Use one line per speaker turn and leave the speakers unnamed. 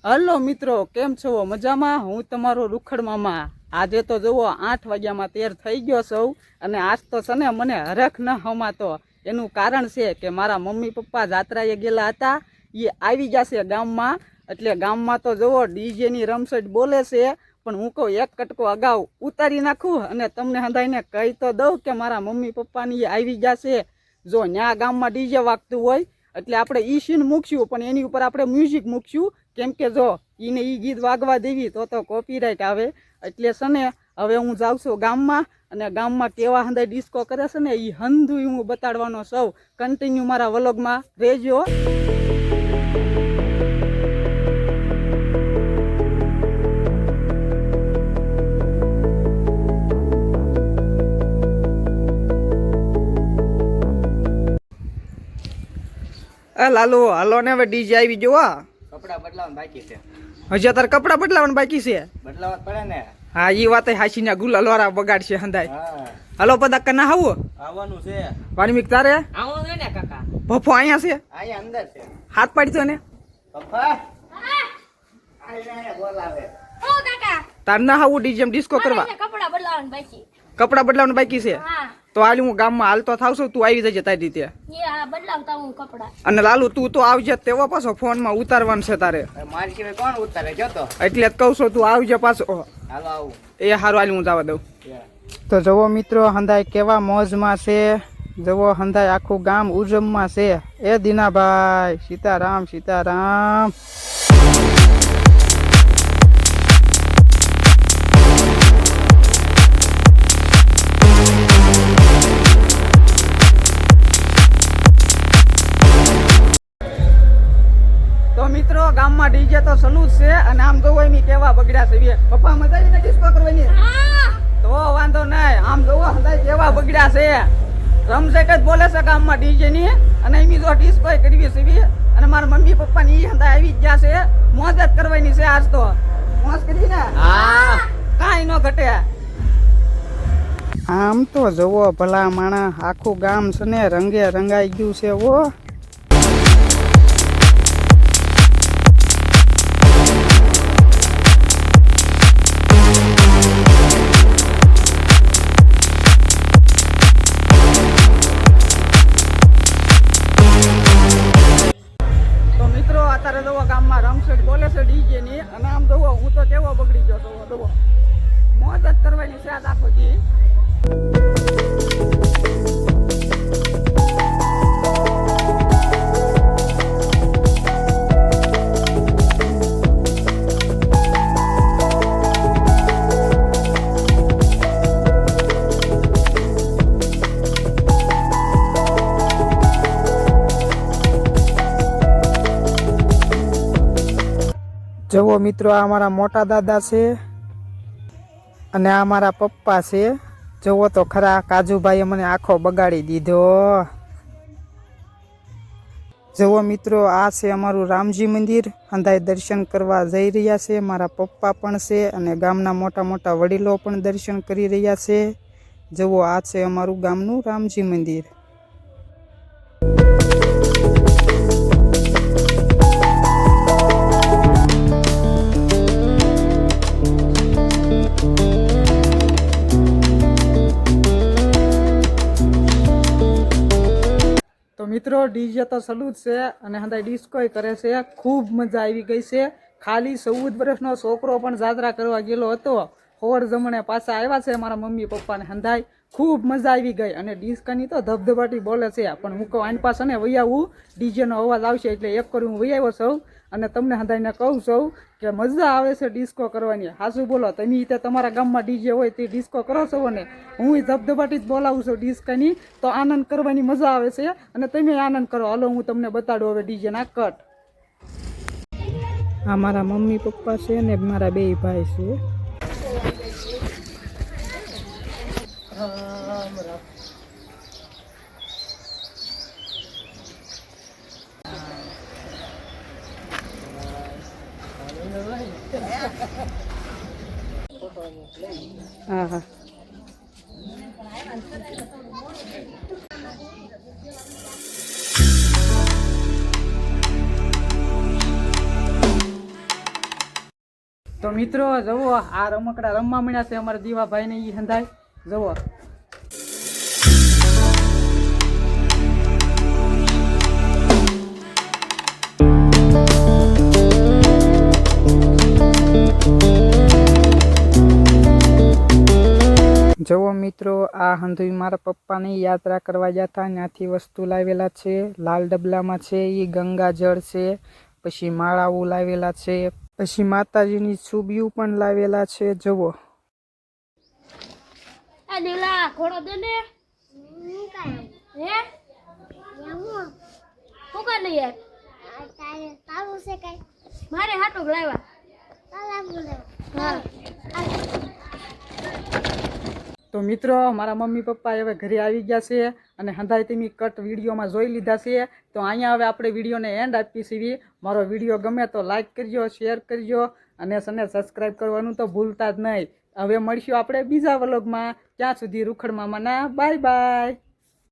Hello મિત્રો, કેમ છો? મજામાં? હું તમારો રૂખડ મામા। આજે તો જુઓ 8 વાગ્યામાં તેર થઈ ગયો સૌ અને આજ તો છે ને મને હરખ ન હમાતો। એનું કારણ છે કે મારા મમ્મી પપ્પા જાત્રાએ ગયેલા હતા, એ આવી જશે ગામમાં। એટલે ગામમાં તો જુઓ ડીજેની રમસટ બોલે છે, પણ હું કહું એક કટકો અગાઉ ઉતારી નાખું અને તમને હંધાઈને કહી તો દઉં કે મારા મમ્મી પપ્પાની આવી જશે। જો ન્યા ગામમાં ડીજે વાગતું હોય એટલે આપણે ઈ સીન મૂકશું, પણ એની ઉપર આપણે મ્યુઝિક મૂકશું, કેમ કે જો ઈને ઈ ગીત વાગવા દેવી તો કોપીરાઇટ આવે। એટલે છે ને હવે હું જાઉં છું ગામમાં અને ગામમાં કેવા હંધાઈ ડિસ્કો કરે છે ને એ હંધુય હું બતાડવાનો સૌ। કન્ટિન્યુ મારા વ્લોગમાં રહેજો। લાલો હાલો ને હવે ડીજે આવી જોવા।
કપડા બદલાવાનું બાકી છે।
હજી તાર કપડા બદલાવાનું બાકી છે?
બદલાવા પડે ને।
હા ઈ વાત હાસી ને ગુલાલ વાળા બગાડશે હંધાઈ।
હા
હાલો પદા કના આવું
આવવાનું છે।
વાણિક તારે
આવવાનું છે ને કાકા?
ભફો અહીંયા છે,
અહીંયા અંદર છે।
હાથ પાડી તો ને
પપ્પા આયા બોલાવે।
ઓ કાકા
તાર ના આવું ડીજે ડિસ્કો કરવા?
કપડા બદલાવાનું બાકી।
કપડા બદલાવાનું બાકી છે?
હા
તો હાલ હું ગામમાં હાલતો થાવ છું, તું આવી જજે તારી રીતે।
એ આ બદલાવતા હું કપડા।
અને લાલુ તું તો આવજે, તેવો પાછો ફોનમાં ઉતારવાનું છે તારે,
મારી સિવાય કોણ ઉતારે જો તો?
એટલે જ કહું છું તું આવજે પાછો।
હાલો આવું।
એ હારું હાલ હું જવા દઉં। તો જુઓ મિત્રો હંધાઈ કેવા મોજમાં છે, જુઓ હંધાઈ આખું ગામ ઉજમમાં છે। એ દીનાભાઈ સીતારામ સીતારામ। તો મિત્રો ગામમાં ડીજે તો સલું જ છે અને આમ જોવો એમ કેવા બગડ્યા છે। પપ્પા મજા આવી ને ડિસ્કો કરવાની? તો વાંધો નહીં, આમ જોવો હંધાઈ કેવા બગડ્યા છે। રમઝટ જ બોલે છે ગામમાં ડીજે ની અને એમ જો ડિસ્કો કરવી છે અને મારા મમ્મી પપ્પા ની હંધાઈ આવી જ ગયા છે। મોજ જ કરવાની છે આજ તો, મોજ કરી ને?
હા
કાંઈ ન ઘટે। આમ તો જોવો ભલા માણા આખું ગામ છે ને રંગે રંગાઈ ગયું છે। ઓ અત્યારે જોવો ગામમાં રમસેટ બોલે છે ડીજે ની અને આમ જોવો હું તો કેવો બગડી ગયો છું। જોવો મોજ જ કરવાની છે આજ આખો દી। જુઓ મિત્રો આ મારા મોટા દાદા છે અને આ મારા પપ્પા છે। જુઓ તો ખરા કાજુભાઈએ મને આખો બગાડી દીધો। જુઓ મિત્રો આ છે અમારું રામજી મંદિર, હંધાઈ દર્શન કરવા જઈ રહ્યા છે। મારા પપ્પા પણ છે અને ગામના મોટા મોટા વડીલો પણ દર્શન કરી રહ્યા છે। જુઓ આ છે અમારું ગામનું રામજી મંદિર। મિત્રો ડીજે તો સલું જ છે અને હંધાઈ ડિસ્કોય કરે છે। ખૂબ મજા આવી ગઈ છે। ખાલી 14 વર્ષનો છોકરો પણ જાત્રા કરવા ગયેલો હતો, હોર જમણે પાછા આવ્યા છે મારા મમ્મી પપ્પાને હંધાઈ। ખૂબ મજા આવી ગઈ અને ડિસ્કોની તો ધબધબાટી બોલે છે, પણ હું કહું આની પાસે ને વહી આવું, ડીજેનો અવાજ આવશે એટલે એક કરી હું વહી આવ્યો છું અને તમને હંધાઈને કહું છું કે મજા આવે છે ડિસ્કો કરવાની। હાસું બોલો, તમે તે તમારા ગામમાં ડીજે હોય તે ડિસ્કો કરો છો ને? હું ધબધબાટી જ બોલાવું છું ડિસ્કોની, તો આનંદ કરવાની મજા આવે છે અને તમે આનંદ કરો। હાલો હું તમને બતાડું હવે ડીજે ના કટ। આ મારા મમ્મી પપ્પા છે ને મારા બે ભાઈ છે। હા હા તો મિત્રો જુઓ આ રમકડા રમવા મળ્યા છે અમારા દીવાભાઈને ઈ હંધાય જુઓ. જુઓ મિત્રો આ હંધુઈ મારા પપ્પાની યાત્રા કરવા ગયા હતા ત્યાંથી વસ્તુ લાવેલા છે. લાલ ડબલામાં છે એ ગંગાજળ છે, પછી માળાઓ લાવેલા છે, પછી માતાજીની છુબીઓ પણ લાવેલા છે. જુઓ
આ નીલા ઘોડો દે ને હે શું કર નહીં યાર તારું છે કઈ મારે હાટું લાવ્યા.
તો મિત્રો મારા મમ્મી પપ્પા હવે ઘરે આવી ગયા છે અને હંધાઈ તમે કટ વિડીયોમાં જોઈ લીધા છે. તો અહીંયા હવે આપણે વિડીયોને એન્ડ આપી છીએ. મારો વિડીયો ગમે તો લાઈક કરજો, શેર કરજો અને સબસ્ક્રાઈબ કરવાનું તો ભૂલતા જ નહીં. હવે મળશું આપણે બીજા વ્લોગમાં. ત્યાં સુધી રૂખડ મામાના બાય બાય.